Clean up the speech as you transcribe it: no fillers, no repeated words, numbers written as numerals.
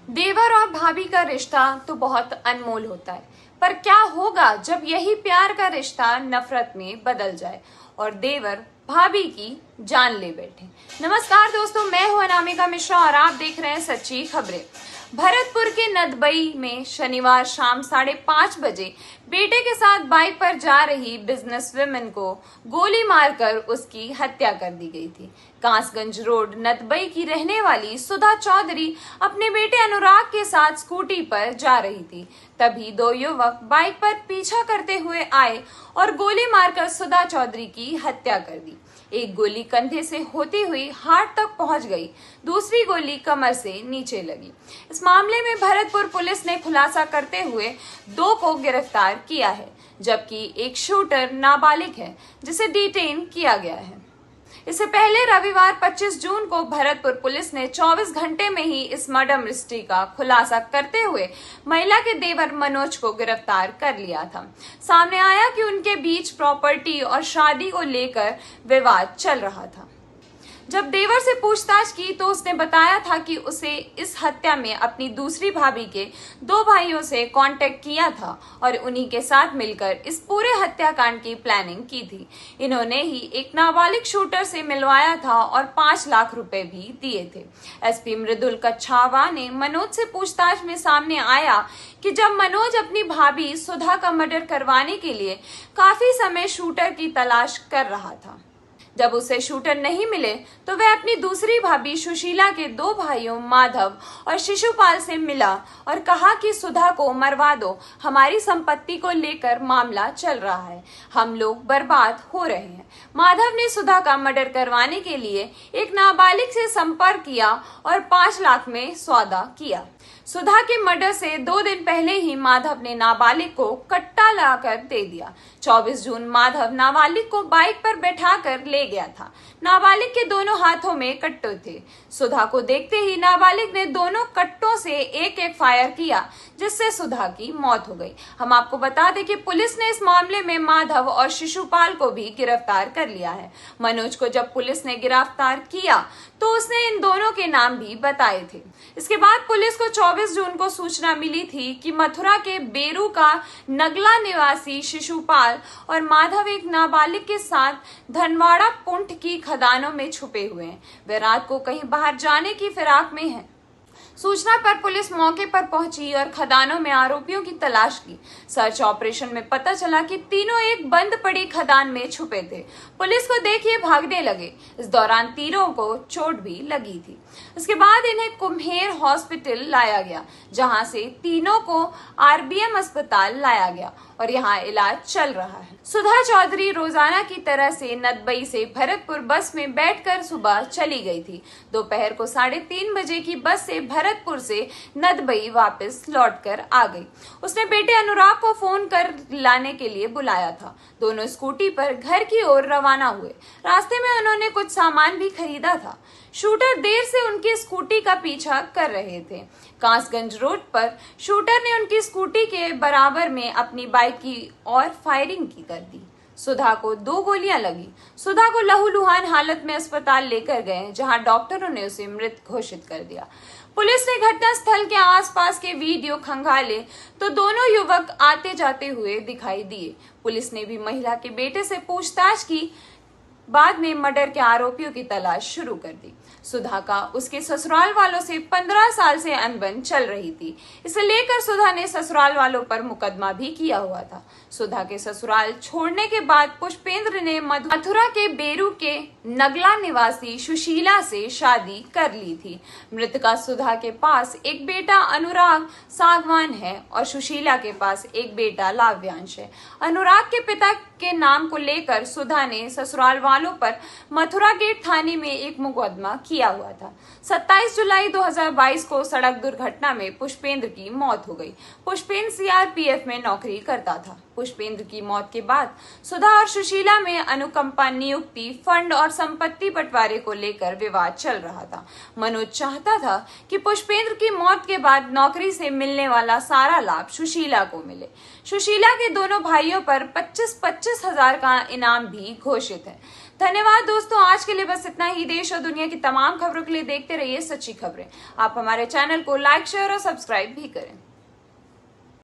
देवर और भाभी का रिश्ता तो बहुत अनमोल होता है, पर क्या होगा जब यही प्यार का रिश्ता नफरत में बदल जाए और देवर भाभी की जान ले बैठे। नमस्कार दोस्तों, मैं हूं अनामिका मिश्रा और आप देख रहे हैं सच्ची खबरें। भरतपुर के नदबई में शनिवार शाम 5:30 बजे बेटे के साथ बाइक पर जा रही बिजनेस वुमेन को गोली मारकर उसकी हत्या कर दी गई थी। कांसगंज रोड नदबई की रहने वाली सुधा चौधरी अपने बेटे अनुराग के साथ स्कूटी पर जा रही थी। तभी दो युवक बाइक पर पीछा करते हुए आए और गोली मारकर सुधा चौधरी की हत्या कर दी। एक गोली कंधे से होती हुई हार्ट तक पहुंच गई, दूसरी गोली कमर से नीचे लगी। इस मामले में भरतपुर पुलिस ने खुलासा करते हुए 2 को गिरफ्तार किया है, जबकि एक शूटर नाबालिग है जिसे डिटेन किया गया है। इससे पहले रविवार 25 जून को भरतपुर पुलिस ने 24 घंटे में ही इस मर्डर मिस्ट्री का खुलासा करते हुए महिला के देवर मनोज को गिरफ्तार कर लिया था। सामने आया कि उनके बीच प्रॉपर्टी और शादी को लेकर विवाद चल रहा था। जब देवर से पूछताछ की तो उसने बताया था कि उसे इस हत्या में अपनी दूसरी भाभी के 2 भाइयों से कांटेक्ट किया था और उन्हीं के साथ मिलकर इस पूरे हत्याकांड की प्लानिंग की थी। इन्होंने ही एक नाबालिग शूटर से मिलवाया था और 5 लाख रुपए भी दिए थे। एसपी मृदुल कच्छावा ने मनोज से पूछताछ में सामने आया कि जब मनोज अपनी भाभी सुधा का मर्डर करवाने के लिए काफी समय शूटर की तलाश कर रहा था। जब उसे शूटर नहीं मिले तो वह अपनी दूसरी भाभी सुशीला के 2 भाइयों माधव और शिशुपाल से मिला और कहा कि सुधा को मरवा दो, हमारी संपत्ति को लेकर मामला चल रहा है, हम लोग बर्बाद हो रहे हैं। माधव ने सुधा का मर्डर करवाने के लिए एक नाबालिग से संपर्क किया और 5 लाख में सौदा किया। सुधा के मर्डर से 2 दिन पहले ही माधव ने नाबालिग को कट्टा लाकर दे दिया। 24 जून माधव नाबालिग को बाइक पर बैठाकर ले गया था। नाबालिग के दोनों हाथों में कट्टे थे। सुधा को देखते ही नाबालिग ने दोनों कट्टों से एक फायर किया, जिससे सुधा की मौत हो गई। हम आपको बता दें कि पुलिस ने इस मामले में माधव और शिशुपाल को भी गिरफ्तार कर लिया है। मनोज को जब पुलिस ने गिरफ्तार किया तो उसने इन दोनों के नाम भी बताए थे। इसके बाद पुलिस को 24 जून को सूचना मिली थी कि मथुरा के बेरू का नगला निवासी शिशुपाल और माधव एक नाबालिग के साथ धनवाड़ा पुंठ की खदानों में छुपे हुए हैं। वे रात को कहीं बाहर जाने की फिराक में हैं। सूचना पर पुलिस मौके पर पहुंची और खदानों में आरोपियों की तलाश की। सर्च ऑपरेशन में पता चला कि तीनों एक बंद पड़ी खदान में छुपे थे। पुलिस को देख ये भागने लगे। इस दौरान तीनों को चोट भी लगी थी। इसके बाद इन्हें कुम्हेर हॉस्पिटल लाया गया, जहां से तीनों को आरबीएम अस्पताल लाया गया और यहाँ इलाज चल रहा है। सुधा चौधरी रोजाना की तरह से नदबई से भरतपुर बस में बैठकर सुबह चली गई थी। दोपहर को 3:30 बजे की बस से भरतपुर से नदबई वापस लौटकर आ गई। उसने बेटे अनुराग को फोन कर लाने के लिए बुलाया था। दोनों स्कूटी पर घर की ओर रवाना हुए। रास्ते में उन्होंने कुछ सामान भी खरीदा था। शूटर देर से उनकी स्कूटी का पीछा कर रहे थे। कांसगंज रोड पर शूटर ने उनकी स्कूटी के बराबर में अपनी बाइक की ओर फायरिंग की कर दी। सुधा को 2 गोलियां लगी। सुधा को लहूलुहान हालत में अस्पताल लेकर गए, जहां डॉक्टरों ने उसे मृत घोषित कर दिया। पुलिस ने घटनास्थल के आसपास के वीडियो खंगाले तो दोनों युवक आते जाते हुए दिखाई दिए। पुलिस ने भी महिला के बेटे से पूछताछ की। बाद में मर्डर के आरोपियों की तलाश शुरू कर दी। सुधा का उसके ससुराल वालों से 15 साल से अनबन चल रही थी। इसे लेकर सुधा ने ससुराल वालों पर मुकदमा भी किया हुआ था। सुधा के ससुराल छोड़ने के बाद पुष्पेंद्र ने मथुरा के बेरू के नगला निवासी सुशीला से शादी कर ली थी। मृतका सुधा के पास एक बेटा अनुराग सागवान है और सुशीला के पास एक बेटा लाव्यांश है। अनुराग के पिता के नाम को लेकर सुधा ने ससुराल वालों पर मथुरा गेट थाने में एक मुकदमा किया हुआ था। 27 जुलाई 2022 को सड़क दुर्घटना में पुष्पेंद्र की मौत हो गई। पुष्पेंद्र सीआरपीएफ में नौकरी करता था। पुष्पेंद्र की मौत के बाद सुधा और सुशीला में अनुकंपा नियुक्ति, फंड और संपत्ति बंटवारे को लेकर विवाद चल रहा था। मनोज चाहता था कि पुष्पेंद्र की मौत के बाद नौकरी से मिलने वाला सारा लाभ सुशीला को मिले। सुशीला के दोनों भाइयों पर 25-25 हजार का इनाम भी घोषित है। धन्यवाद दोस्तों, आज के लिए बस इतना ही। देश और दुनिया की तमाम खबरों के लिए देखते रहिए सच्ची खबरें। आप हमारे चैनल को लाइक, शेयर और सब्सक्राइब भी करें।